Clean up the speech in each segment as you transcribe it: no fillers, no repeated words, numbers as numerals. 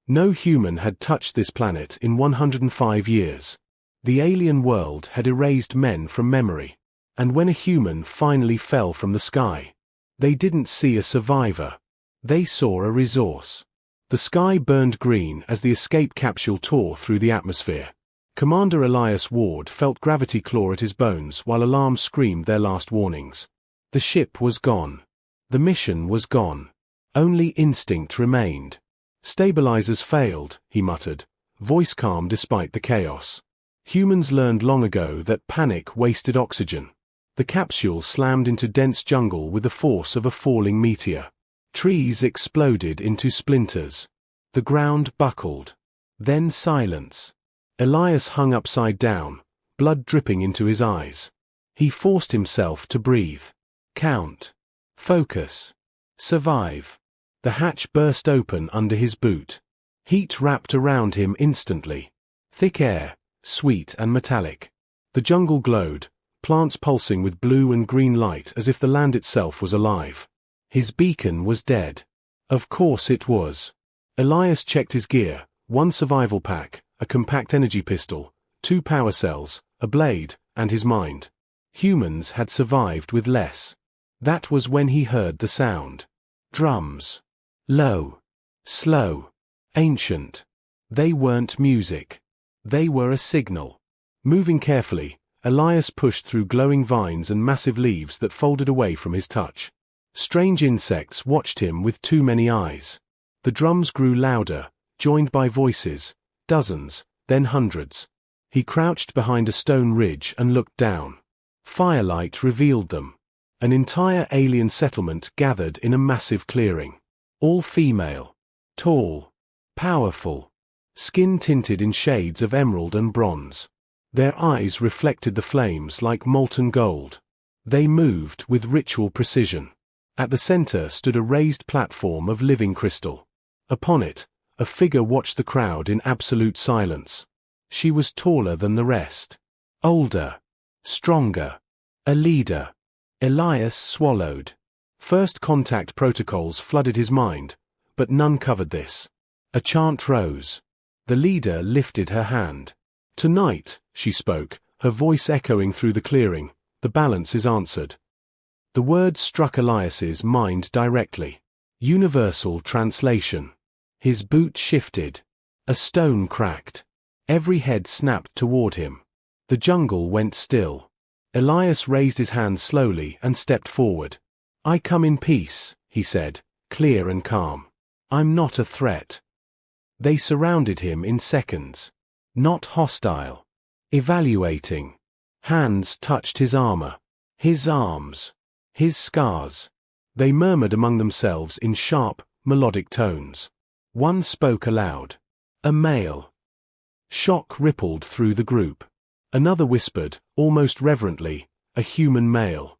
No human had touched this planet in 105 years. The alien world had erased men from memory. And when a human finally fell from the sky, they didn't see a survivor. They saw a resource. The sky burned green as the escape capsule tore through the atmosphere. Commander Elias Ward felt gravity claw at his bones while alarms screamed their last warnings. The ship was gone. The mission was gone. Only instinct remained. Stabilizers failed, he muttered, voice calm despite the chaos. Humans learned long ago that panic wasted oxygen. The capsule slammed into dense jungle with the force of a falling meteor. Trees exploded into splinters. The ground buckled. Then silence. Elias hung upside down, blood dripping into his eyes. He forced himself to breathe. Count. Focus. Survive. The hatch burst open under his boot. Heat wrapped around him instantly. Thick air, sweet and metallic. The jungle glowed, plants pulsing with blue and green light as if the land itself was alive. His beacon was dead. Of course it was. Elias checked his gear, one survival pack, a compact energy pistol, 2 power cells, a blade, and his mind. Humans had survived with less. That was when he heard the sound. Drums. Low. Slow. Ancient. They weren't music. They were a signal. Moving carefully, Elias pushed through glowing vines and massive leaves that folded away from his touch. Strange insects watched him with too many eyes. The drums grew louder, joined by voices, dozens, then hundreds. He crouched behind a stone ridge and looked down. Firelight revealed them. An entire alien settlement gathered in a massive clearing. All female. Tall. Powerful. Skin tinted in shades of emerald and bronze. Their eyes reflected the flames like molten gold. They moved with ritual precision. At the center stood a raised platform of living crystal. Upon it, a figure watched the crowd in absolute silence. She was taller than the rest. Older. Stronger. A leader. Elias swallowed. First contact protocols flooded his mind, but none covered this. A chant rose. The leader lifted her hand. Tonight, she spoke, her voice echoing through the clearing, the balance is answered. The words struck Elias's mind directly. Universal translation. His boot shifted. A stone cracked. Every head snapped toward him. The jungle went still. Elias raised his hand slowly and stepped forward. I come in peace, he said, clear and calm. I'm not a threat. They surrounded him in seconds. Not hostile. Evaluating. Hands touched his armor. His arms. His scars. They murmured among themselves in sharp, melodic tones. One spoke aloud. A male. Shock rippled through the group. Another whispered, almost reverently, a human male.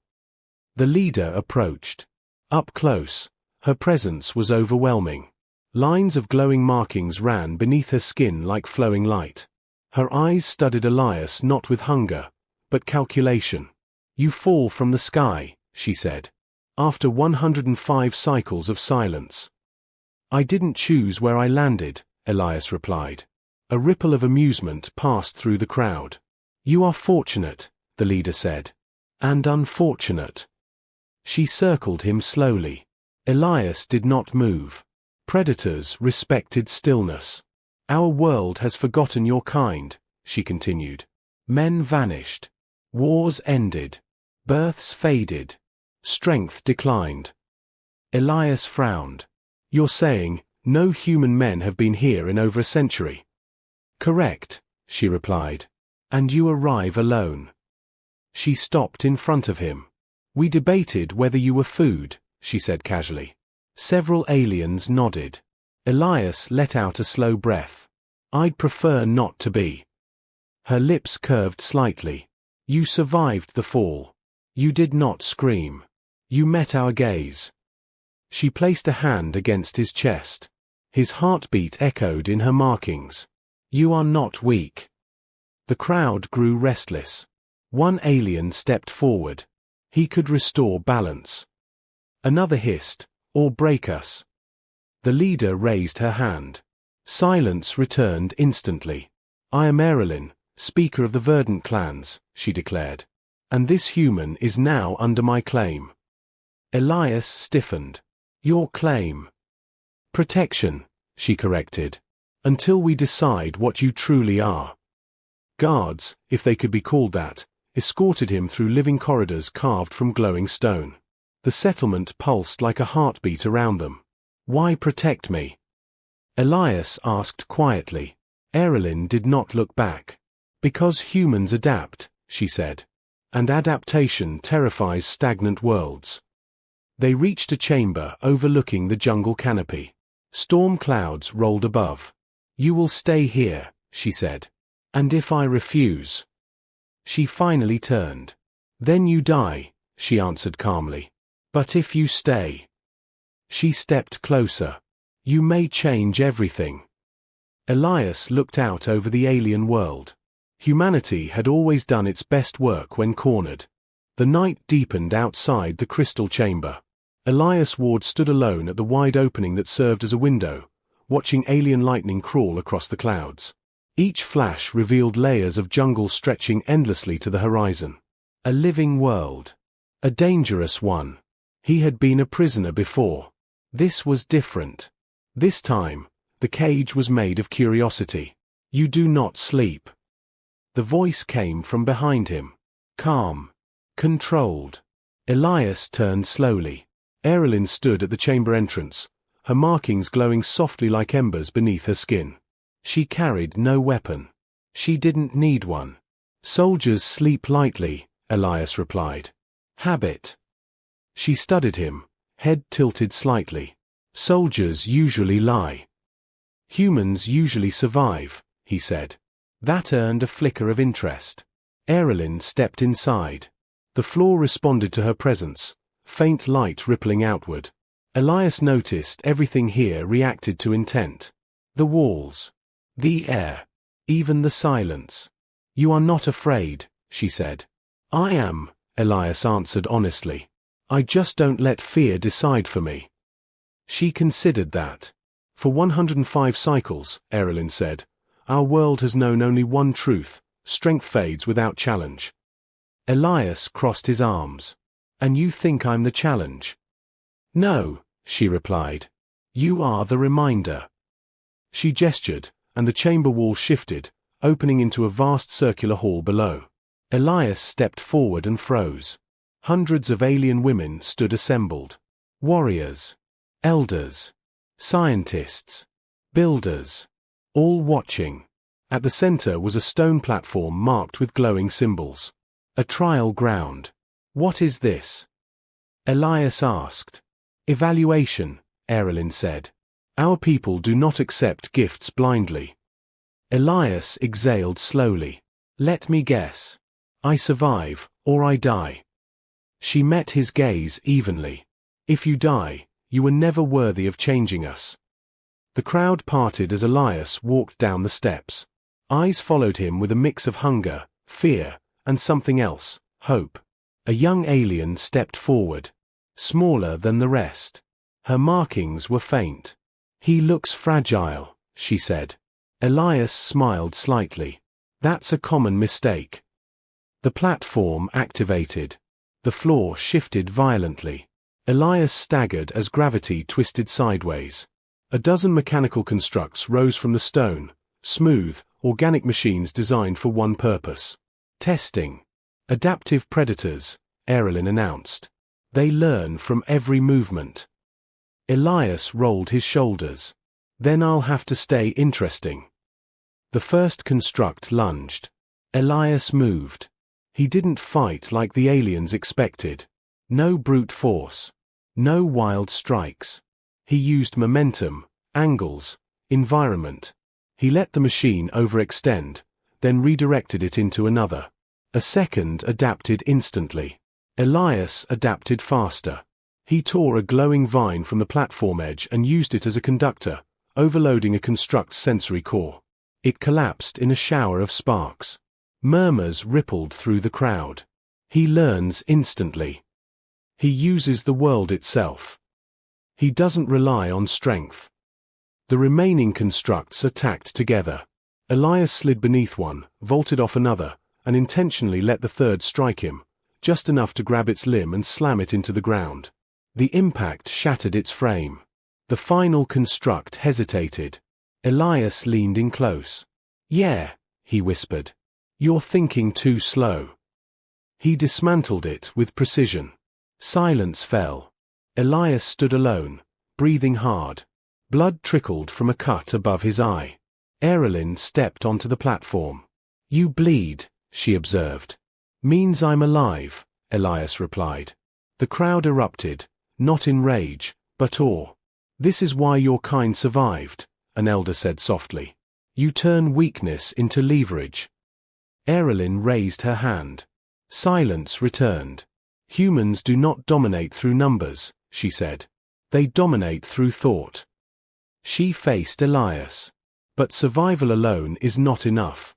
The leader approached. Up close, her presence was overwhelming. Lines of glowing markings ran beneath her skin like flowing light. Her eyes studied Elias not with hunger, but calculation. You fall from the sky, she said. After 105 cycles of silence. I didn't choose where I landed, Elias replied. A ripple of amusement passed through the crowd. You are fortunate, the leader said. And unfortunate. She circled him slowly. Elias did not move. Predators respected stillness. Our world has forgotten your kind, she continued. Men vanished. Wars ended. Births faded. Strength declined. Elias frowned. You're saying, no human men have been here in over a century. Correct, she replied. And you arrive alone. She stopped in front of him. We debated whether you were food, she said casually. Several aliens nodded. Elias let out a slow breath. I'd prefer not to be. Her lips curved slightly. You survived the fall. You did not scream. You met our gaze. She placed a hand against his chest. His heartbeat echoed in her markings. You are not weak. The crowd grew restless. One alien stepped forward. He could restore balance. Another hissed, or break us. The leader raised her hand. Silence returned instantly. "I am Erilyn, speaker of the Verdant clans," she declared. "And this human is now under my claim." Elias stiffened. "Your claim?" "Protection," she corrected. "Until we decide what you truly are." Guards, if they could be called that, escorted him through living corridors carved from glowing stone. The settlement pulsed like a heartbeat around them. "Why protect me?" Elias asked quietly. Erilyn did not look back. "Because humans adapt," she said. "And adaptation terrifies stagnant worlds." They reached a chamber overlooking the jungle canopy. Storm clouds rolled above. "You will stay here," she said. "And if I refuse?" She finally turned. "Then you die," she answered calmly. "But if you stay?" She stepped closer. "You may change everything." Elias looked out over the alien world. Humanity had always done its best work when cornered. The night deepened outside the crystal chamber. Elias Ward stood alone at the wide opening that served as a window, watching alien lightning crawl across the clouds. Each flash revealed layers of jungle stretching endlessly to the horizon. A living world. A dangerous one. He had been a prisoner before. This was different. This time, the cage was made of curiosity. "You do not sleep." The voice came from behind him. Calm. Controlled. Elias turned slowly. Erilyn stood at the chamber entrance, her markings glowing softly like embers beneath her skin. She carried no weapon. She didn't need one. "Soldiers sleep lightly," Elias replied. "Habit." She studied him, head tilted slightly. "Soldiers usually lie." "Humans usually survive," he said. That earned a flicker of interest. Erilyn stepped inside. The floor responded to her presence, faint light rippling outward. Elias noticed everything here reacted to intent. The walls. The air. Even the silence. "You are not afraid," she said. "I am," Elias answered honestly. "I just don't let fear decide for me." She considered that. "For 105 cycles," Erilyn said, "our world has known only one truth: strength fades without challenge." Elias crossed his arms. "And you think I'm the challenge?" "No," she replied. "You are the reminder." She gestured, and the chamber wall shifted, opening into a vast circular hall below. Elias stepped forward and froze. Hundreds of alien women stood assembled. Warriors. Elders. Scientists. Builders. All watching. At the center was a stone platform marked with glowing symbols. A trial ground. "What is this?" Elias asked. "Evaluation," Erilyn said. "Our people do not accept gifts blindly." Elias exhaled slowly. "Let me guess. I survive, or I die." She met his gaze evenly. "If you die, you were never worthy of changing us." The crowd parted as Elias walked down the steps. Eyes followed him with a mix of hunger, fear, and something else, hope. A young alien stepped forward. Smaller than the rest. Her markings were faint. "He looks fragile," she said. Elias smiled slightly. "That's a common mistake." The platform activated. The floor shifted violently. Elias staggered as gravity twisted sideways. A dozen mechanical constructs rose from the stone, smooth, organic machines designed for one purpose. "Testing. Adaptive predators," Erilyn announced. "They learn from every movement." Elias rolled his shoulders. "Then I'll have to stay interesting." The first construct lunged. Elias moved. He didn't fight like the aliens expected. No brute force. No wild strikes. He used momentum, angles, environment. He let the machine overextend, then redirected it into another. A second adapted instantly. Elias adapted faster. He tore a glowing vine from the platform edge and used it as a conductor, overloading a construct's sensory core. It collapsed in a shower of sparks. Murmurs rippled through the crowd. "He learns instantly. He uses the world itself. He doesn't rely on strength." The remaining constructs attacked together. Elias slid beneath one, vaulted off another, and intentionally let the third strike him, just enough to grab its limb and slam it into the ground. The impact shattered its frame. The final construct hesitated. Elias leaned in close. "Yeah," he whispered. "You're thinking too slow." He dismantled it with precision. Silence fell. Elias stood alone, breathing hard. Blood trickled from a cut above his eye. Erilyn stepped onto the platform. "You bleed," she observed. "Means I'm alive," Elias replied. The crowd erupted, not in rage, but awe. "This is why your kind survived," an elder said softly. "You turn weakness into leverage." Erilyn raised her hand. Silence returned. "Humans do not dominate through numbers," she said. "They dominate through thought." She faced Elias. "But survival alone is not enough."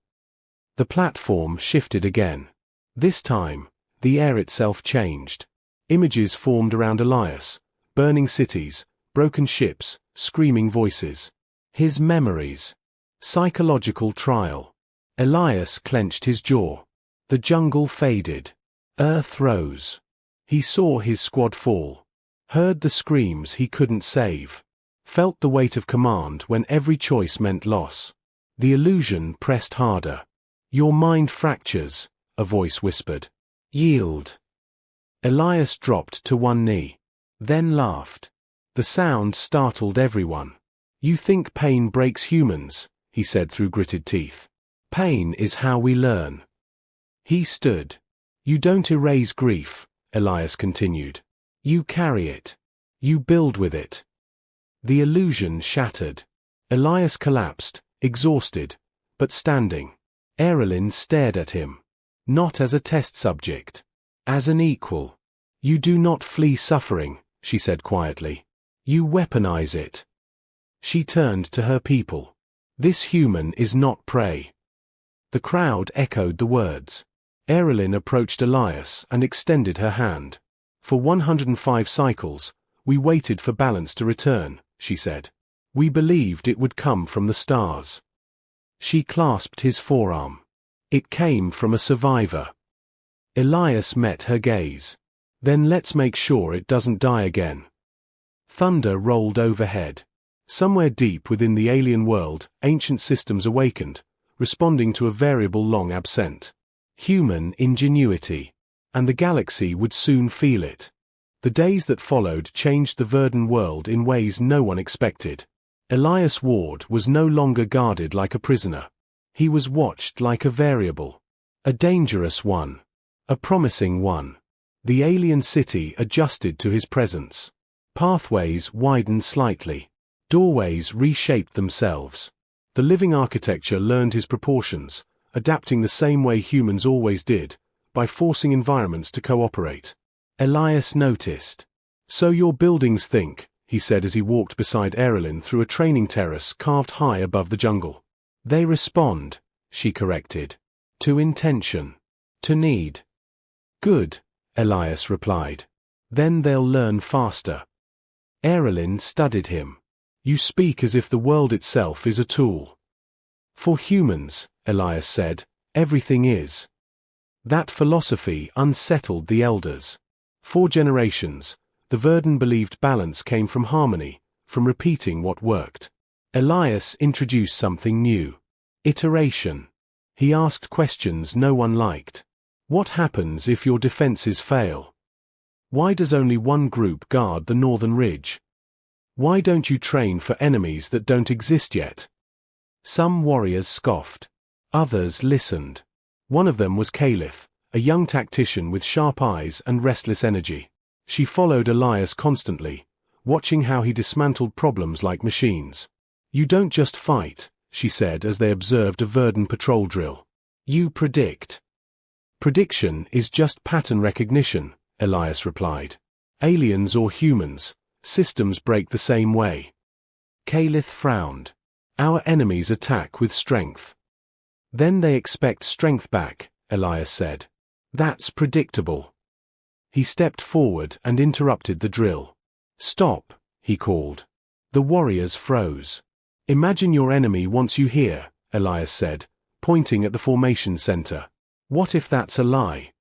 The platform shifted again. This time, the air itself changed. Images formed around Elias, burning cities, broken ships, screaming voices. His memories. Psychological trial. Elias clenched his jaw. The jungle faded. Earth rose. He saw his squad fall. Heard the screams he couldn't save. Felt the weight of command when every choice meant loss. The illusion pressed harder. "Your mind fractures," a voice whispered. "Yield." Elias dropped to one knee. Then laughed. The sound startled everyone. "You think pain breaks humans," he said through gritted teeth. "Pain is how we learn." He stood. "You don't erase grief," Elias continued. "You carry it. You build with it." The illusion shattered. Elias collapsed, exhausted, but standing. Erilyn stared at him. Not as a test subject. As an equal. "You do not flee suffering," she said quietly. "You weaponize it." She turned to her people. "This human is not prey." The crowd echoed the words. Erilyn approached Elias and extended her hand. "For 105 cycles, we waited for balance to return," she said. "We believed it would come from the stars." She clasped his forearm. "It came from a survivor." Elias met her gaze. "Then let's make sure it doesn't die again." Thunder rolled overhead. Somewhere deep within the alien world, ancient systems awakened, responding to a variable long absent. Human ingenuity. And the galaxy would soon feel it. The days that followed changed the Verdun world in ways no one expected. Elias Ward was no longer guarded like a prisoner. He was watched like a variable. A dangerous one. A promising one. The alien city adjusted to his presence. Pathways widened slightly. Doorways reshaped themselves. The living architecture learned his proportions, adapting the same way humans always did, by forcing environments to cooperate. Elias noticed. "So your buildings think," he said as he walked beside Erilyn through a training terrace carved high above the jungle. "They respond," she corrected. "To intention. To need." "Good," Elias replied. "Then they'll learn faster." Erilyn studied him. "You speak as if the world itself is a tool." "For humans," Elias said, "everything is." That philosophy unsettled the elders. For generations, the Verdun believed balance came from harmony, from repeating what worked. Elias introduced something new. Iteration. He asked questions no one liked. What happens if your defenses fail? Why does only one group guard the northern ridge? Why don't you train for enemies that don't exist yet? Some warriors scoffed. Others listened. One of them was Caliph, a young tactician with sharp eyes and restless energy. She followed Elias constantly, watching how he dismantled problems like machines. "You don't just fight," she said as they observed a Verdun patrol drill. "You predict." "Prediction is just pattern recognition," Elias replied. "Aliens or humans, systems break the same way." Caliph frowned. "Our enemies attack with strength." "Then they expect strength back," Elias said. "That's predictable." He stepped forward and interrupted the drill. "Stop," he called. The warriors froze. Imagine your enemy wants you here, Elias said, pointing at the formation center. What if that's a lie?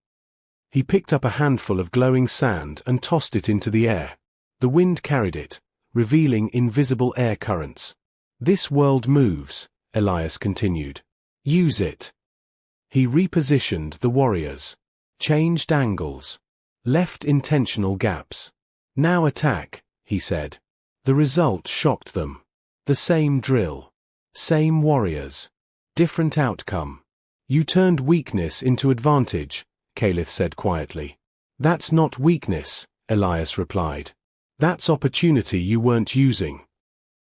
He picked up a handful of glowing sand and tossed it into the air. The wind carried it, revealing invisible air currents. This world moves, Elias continued. Use it. He repositioned the warriors, changed angles, left intentional gaps. Now attack, he said. The result shocked them. The same drill, same warriors, different outcome. You turned weakness into advantage, Caliph said quietly. That's not weakness, Elias replied. That's opportunity you weren't using.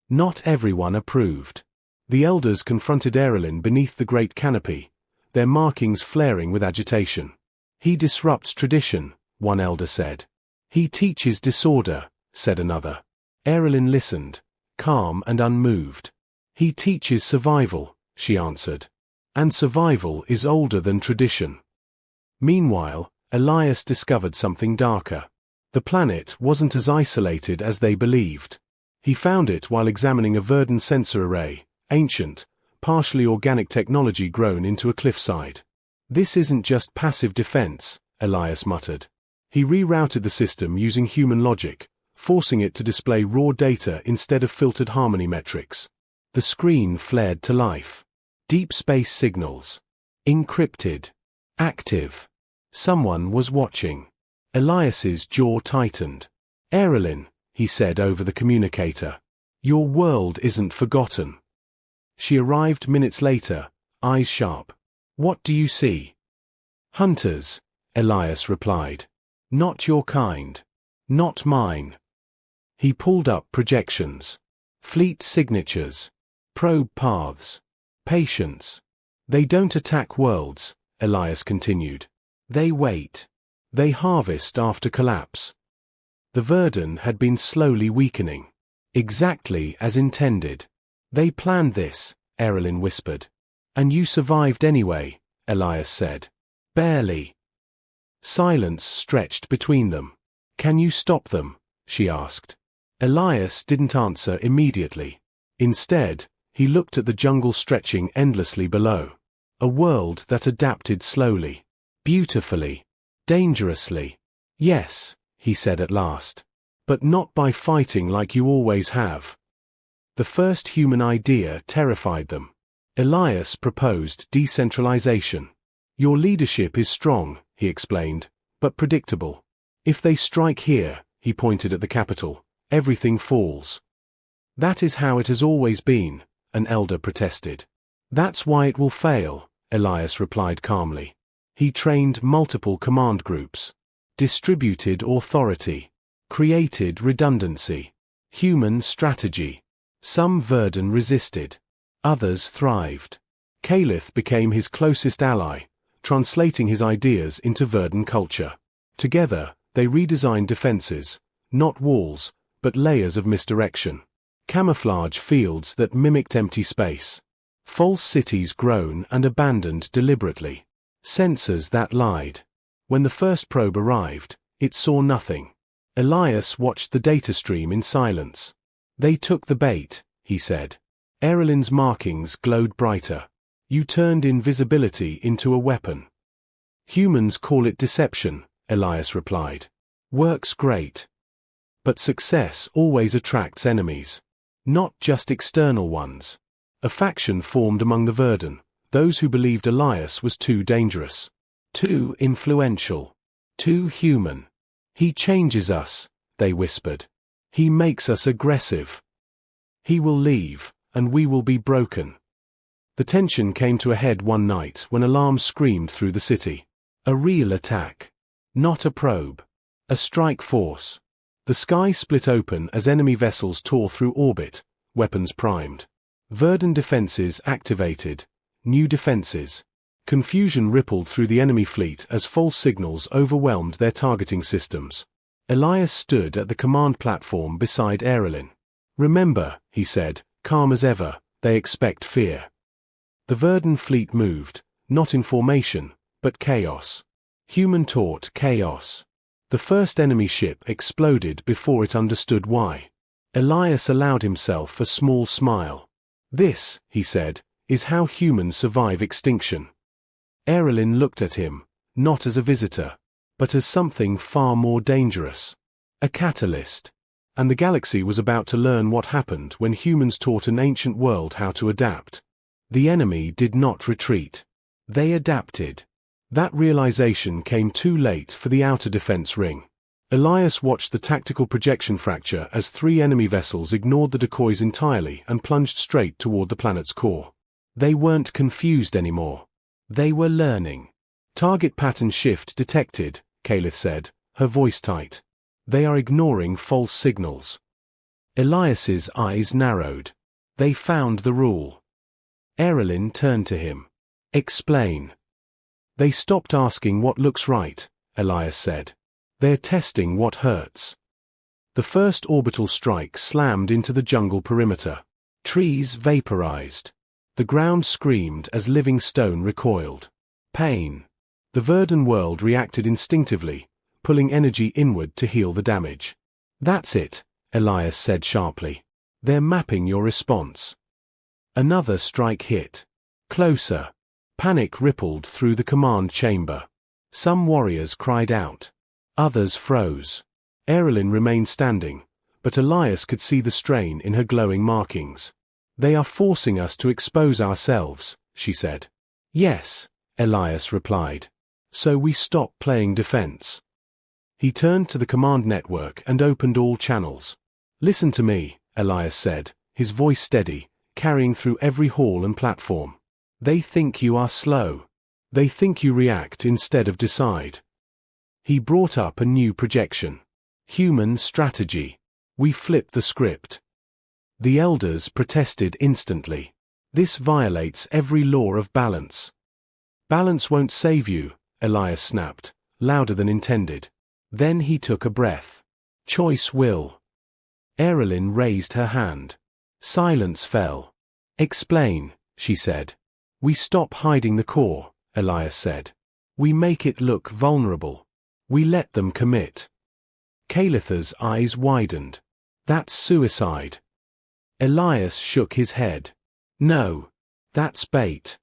Not everyone approved. The elders confronted Erelin beneath the great canopy, their markings flaring with agitation. He disrupts tradition, one elder said. He teaches disorder, said another. Erelin listened, calm and unmoved. He teaches survival, she answered. And survival is older than tradition. Meanwhile, Elias discovered something darker. The planet wasn't as isolated as they believed. He found it while examining a Verdun sensor array, ancient, partially organic technology grown into a cliffside. This isn't just passive defense, Elias muttered. He rerouted the system using human logic, forcing it to display raw data instead of filtered harmony metrics. The screen flared to life. Deep space signals. Encrypted. Active. Someone was watching. Elias's jaw tightened. Erelin, he said over the communicator. Your world isn't forgotten. She arrived minutes later, eyes sharp. What do you see? Hunters, Elias replied. Not your kind. Not mine. He pulled up projections. Fleet signatures. Probe paths. Patience. They don't attack worlds, Elias continued. They wait. They harvest after collapse. The Verdun had been slowly weakening. Exactly as intended. They planned this, Erelin whispered. And you survived anyway, Elias said. Barely. Silence stretched between them. Can you stop them? She asked. Elias didn't answer immediately. Instead, he looked at the jungle stretching endlessly below. A world that adapted slowly. Beautifully. Dangerously. Yes, he said at last. But not by fighting like you always have. The first human idea terrified them. Elias proposed decentralization. Your leadership is strong, he explained, but predictable. If they strike here, he pointed at the capital, everything falls. That is how it has always been, an elder protested. That's why it will fail, Elias replied calmly. He trained multiple command groups, distributed authority, created redundancy, human strategy. Some Verdun resisted. Others thrived. Caliph became his closest ally, translating his ideas into Verdun culture. Together, they redesigned defenses, not walls, but layers of misdirection. Camouflage fields that mimicked empty space. False cities grown and abandoned deliberately. Sensors that lied. When the first probe arrived, it saw nothing. Elias watched the data stream in silence. They took the bait, he said. Erelin's markings glowed brighter. You turned invisibility into a weapon. Humans call it deception, Elias replied. Works great. But success always attracts enemies. Not just external ones. A faction formed among the Verdun, those who believed Elias was too dangerous. Too influential. Too human. He changes us, they whispered. He makes us aggressive. He will leave, and we will be broken. The tension came to a head one night when alarms screamed through the city. A real attack. Not a probe. A strike force. The sky split open as enemy vessels tore through orbit, weapons primed. Verdun defenses activated. New defenses. Confusion rippled through the enemy fleet as false signals overwhelmed their targeting systems. Elias stood at the command platform beside Erelin. Remember, he said, calm as ever, they expect fear. The Verdun fleet moved, not in formation, but chaos. Human taught chaos. The first enemy ship exploded before it understood why. Elias allowed himself a small smile. This, he said, is how humans survive extinction. Erilyn looked at him, not as a visitor, but as something far more dangerous. A catalyst. And the galaxy was about to learn what happened when humans taught an ancient world how to adapt. The enemy did not retreat. They adapted. That realization came too late for the outer defense ring. Elias watched the tactical projection fracture as 3 enemy vessels ignored the decoys entirely and plunged straight toward the planet's core. They weren't confused anymore. They were learning. Target pattern shift detected, Kalith said, her voice tight. They are ignoring false signals. Elias's eyes narrowed. They found the rule. Erilyn turned to him. Explain. They stopped asking what looks right, Elias said. They're testing what hurts. The first orbital strike slammed into the jungle perimeter. Trees vaporized. The ground screamed as living stone recoiled. Pain. The Verdant world reacted instinctively, pulling energy inward to heal the damage. That's it, Elias said sharply. They're mapping your response. Another strike hit. Closer. Panic rippled through the command chamber. Some warriors cried out. Others froze. Erilyn remained standing, but Elias could see the strain in her glowing markings. They are forcing us to expose ourselves, she said. Yes, Elias replied. So we stop playing defense. He turned to the command network and opened all channels. Listen to me, Elias said, his voice steady, carrying through every hall and platform. They think you are slow. They think you react instead of decide. He brought up a new projection. Human strategy. We flip the script. The elders protested instantly. This violates every law of balance. Balance won't save you, Elias snapped, louder than intended. Then he took a breath. Choice will. Erilyn raised her hand. Silence fell. Explain, she said. We stop hiding the core, Elias said. We make it look vulnerable. We let them commit. Kalith's eyes widened. That's suicide. Elias shook his head. No. That's bait.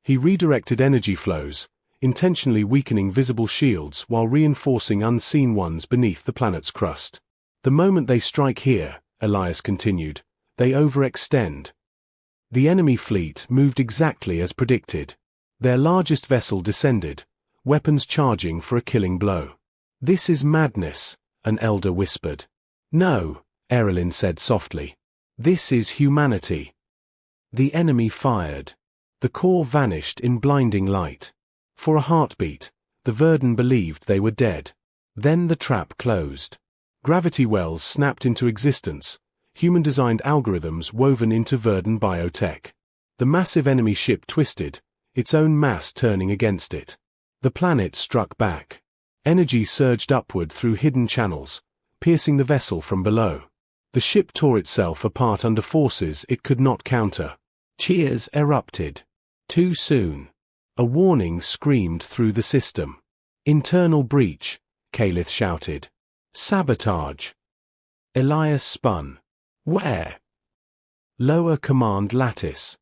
He redirected energy flows, intentionally weakening visible shields while reinforcing unseen ones beneath the planet's crust. The moment they strike here, Elias continued, they overextend. The enemy fleet moved exactly as predicted. Their largest vessel descended, weapons charging for a killing blow. This is madness, an elder whispered. No, Erilyn said softly. This is humanity. The enemy fired. The core vanished in blinding light. For a heartbeat, the Verdant believed they were dead. Then the trap closed. Gravity wells snapped into existence, human-designed algorithms woven into Verdant biotech. The massive enemy ship twisted, its own mass turning against it. The planet struck back. Energy surged upward through hidden channels, piercing the vessel from below. The ship tore itself apart under forces it could not counter. Cheers erupted. Too soon. A warning screamed through the system. Internal breach, Kalith shouted. Sabotage. Elias spun. Where? Lower command lattice.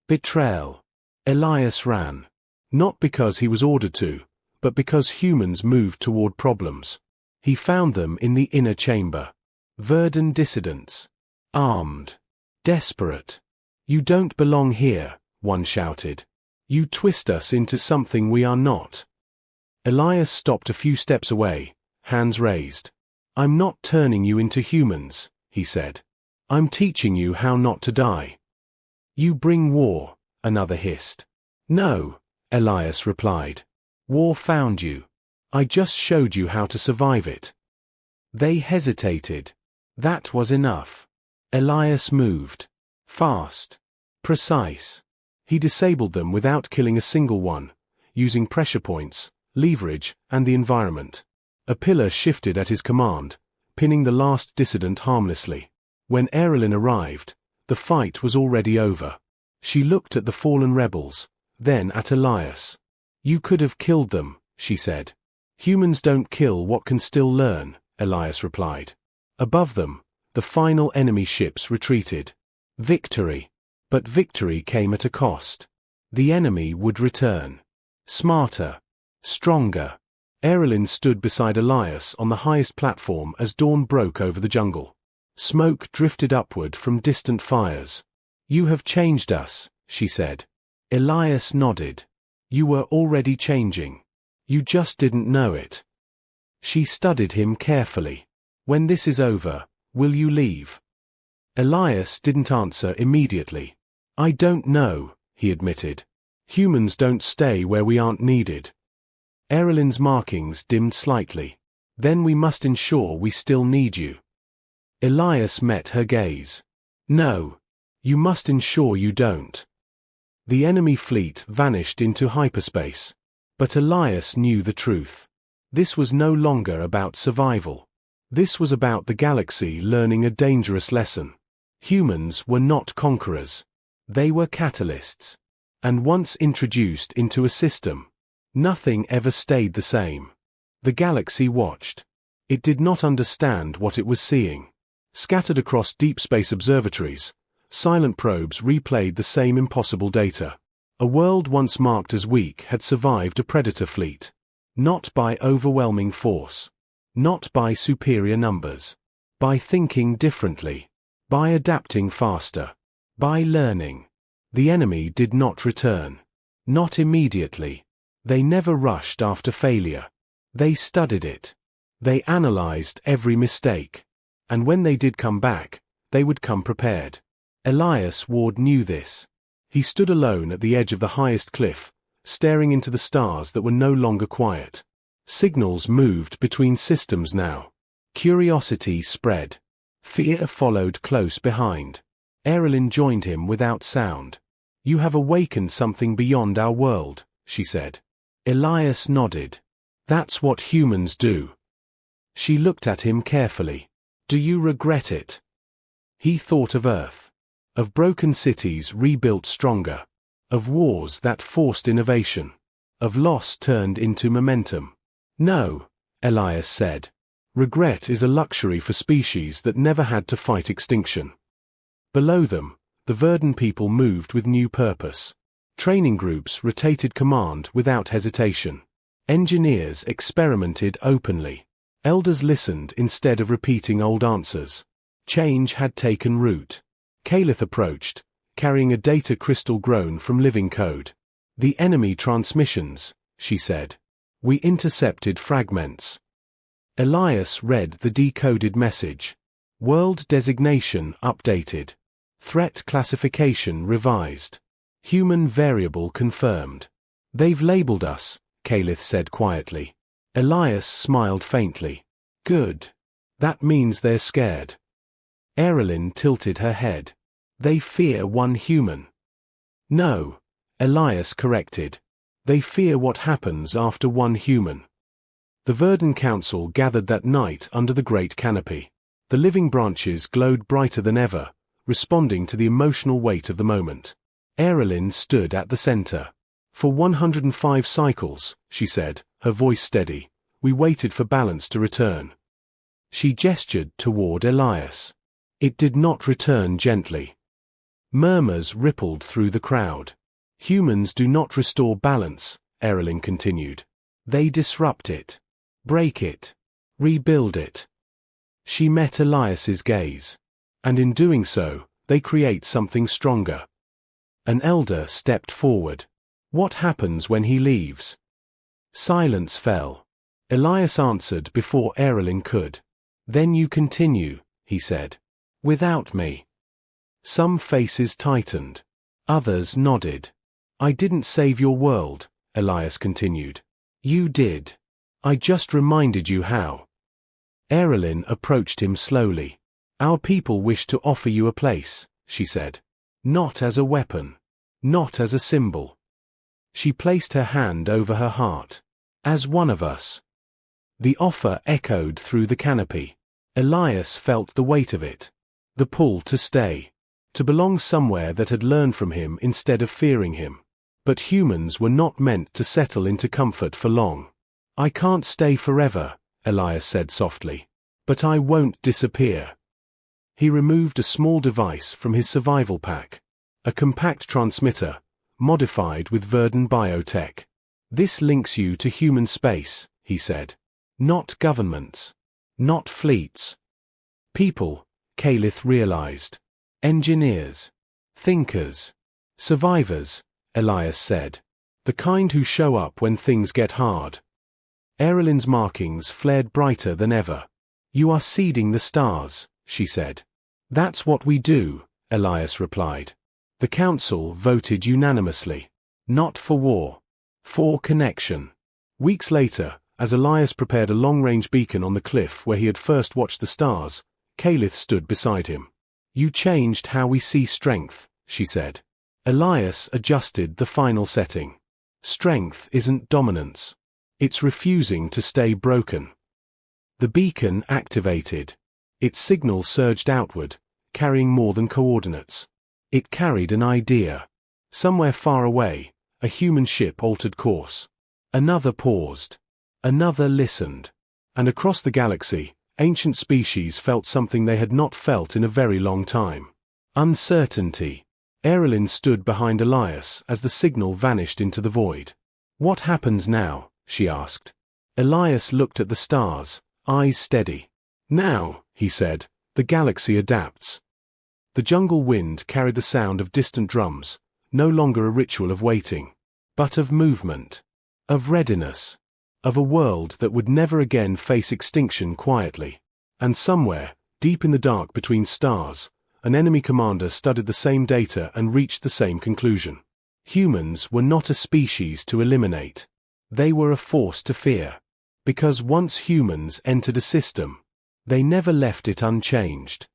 Betrayal. Elias ran. Not because he was ordered to, but because humans moved toward problems. He found them in the inner chamber. Verdant dissidents. Armed. Desperate. You don't belong here, one shouted. You twist us into something we are not. Elias stopped a few steps away, hands raised. I'm not turning you into humans, he said. I'm teaching you how not to die. You bring war, another hissed. No, Elias replied. War found you. I just showed you how to survive it. They hesitated. That was enough. Elias moved. Fast. Precise. He disabled them without killing a single one, using pressure points, leverage, and the environment. A pillar shifted at his command, pinning the last dissident harmlessly. When Erilyn arrived, the fight was already over. She looked at the fallen rebels, then at Elias. You could have killed them, she said. Humans don't kill what can still learn, Elias replied. Above them, the final enemy ships retreated. Victory. But victory came at a cost. The enemy would return. Smarter. Stronger. Erilyn stood beside Elias on the highest platform as dawn broke over the jungle. Smoke drifted upward from distant fires. "You have changed us," she said. Elias nodded. "You were already changing. You just didn't know it." She studied him carefully. "When this is over, will you leave?" Elias didn't answer immediately. "I don't know," he admitted. "Humans don't stay where we aren't needed." Erilyn's markings dimmed slightly. "Then we must ensure we still need you." Elias met her gaze. "No. You must ensure you don't." The enemy fleet vanished into hyperspace. But Elias knew the truth. This was no longer about survival. This was about the galaxy learning a dangerous lesson. Humans were not conquerors. They were catalysts. And once introduced into a system, nothing ever stayed the same. The galaxy watched. It did not understand what it was seeing. Scattered across deep space observatories, silent probes replayed the same impossible data. A world once marked as weak had survived a predator fleet. Not by overwhelming force. Not by superior numbers. By thinking differently. By adapting faster. By learning. The enemy did not return. Not immediately. They never rushed after failure. They studied it. They analyzed every mistake. And when they did come back, they would come prepared. Elias Ward knew this. He stood alone at the edge of the highest cliff, staring into the stars that were no longer quiet. Signals moved between systems now. Curiosity spread. Fear followed close behind. Erilyn joined him without sound. "You have awakened something beyond our world," she said. Elias nodded. "That's what humans do." She looked at him carefully. "Do you regret it?" He thought of Earth. Of broken cities rebuilt stronger. Of wars that forced innovation. Of loss turned into momentum. "No," Elias said. "Regret is a luxury for species that never had to fight extinction." Below them, the Verdun people moved with new purpose. Training groups rotated command without hesitation. Engineers experimented openly. Elders listened instead of repeating old answers. Change had taken root. Calith approached, carrying a data crystal grown from living code. "The enemy transmissions," she said. "We intercepted fragments." Elias read the decoded message. World designation updated. Threat classification revised. Human variable confirmed. "They've labeled us," Calith said quietly. Elias smiled faintly. "Good. That means they're scared." Erilyn tilted her head. "They fear one human." "No," Elias corrected. "They fear what happens after one human." The Verdun Council gathered that night under the great canopy. The living branches glowed brighter than ever, responding to the emotional weight of the moment. Erilyn stood at the center. "For 105 cycles," she said, her voice steady, "we waited for balance to return." She gestured toward Elias. It did not return gently. Murmurs rippled through the crowd. "Humans do not restore balance," Erilyn continued. "They disrupt it. Break it. Rebuild it." She met Elias's gaze. "And in doing so, they create something stronger." An elder stepped forward. "What happens when he leaves?" Silence fell. Elias answered before Erilyn could. "Then you continue," he said. "Without me." Some faces tightened. Others nodded. "I didn't save your world," Elias continued. "You did. I just reminded you how." Erilyn approached him slowly. "Our people wish to offer you a place," she said. "Not as a weapon. Not as a symbol." She placed her hand over her heart. "As one of us." The offer echoed through the canopy. Elias felt the weight of it. The pull to stay. To belong somewhere that had learned from him instead of fearing him. But humans were not meant to settle into comfort for long. "I can't stay forever," Elias said softly. "But I won't disappear." He removed a small device from his survival pack. A compact transmitter, modified with Verdun biotech. This links you to human space, he said. Not governments. Not fleets. People, Calith realized. Engineers. Thinkers. Survivors, Elias said. The kind who show up when things get hard. Erilyn's markings flared brighter than ever. You are seeding the stars, she said. That's what we do, Elias replied. The council voted unanimously. Not for war. For connection. Weeks later, as Elias prepared a long-range beacon on the cliff where he had first watched the stars, Calith stood beside him. You changed how we see strength, she said. Elias adjusted the final setting. Strength isn't dominance. It's refusing to stay broken. The beacon activated. Its signal surged outward, carrying more than coordinates. It carried an idea. Somewhere far away, a human ship altered course. Another paused. Another listened. And across the galaxy, ancient species felt something they had not felt in a very long time. Uncertainty. Erilyn stood behind Elias as the signal vanished into the void. What happens now? She asked. Elias looked at the stars, eyes steady. Now, he said, the galaxy adapts. The jungle wind carried the sound of distant drums, no longer a ritual of waiting, but of movement, of readiness, of a world that would never again face extinction quietly. And somewhere, deep in the dark between stars, an enemy commander studied the same data and reached the same conclusion. Humans were not a species to eliminate. They were a force to fear. Because once humans entered a system, they never left it unchanged.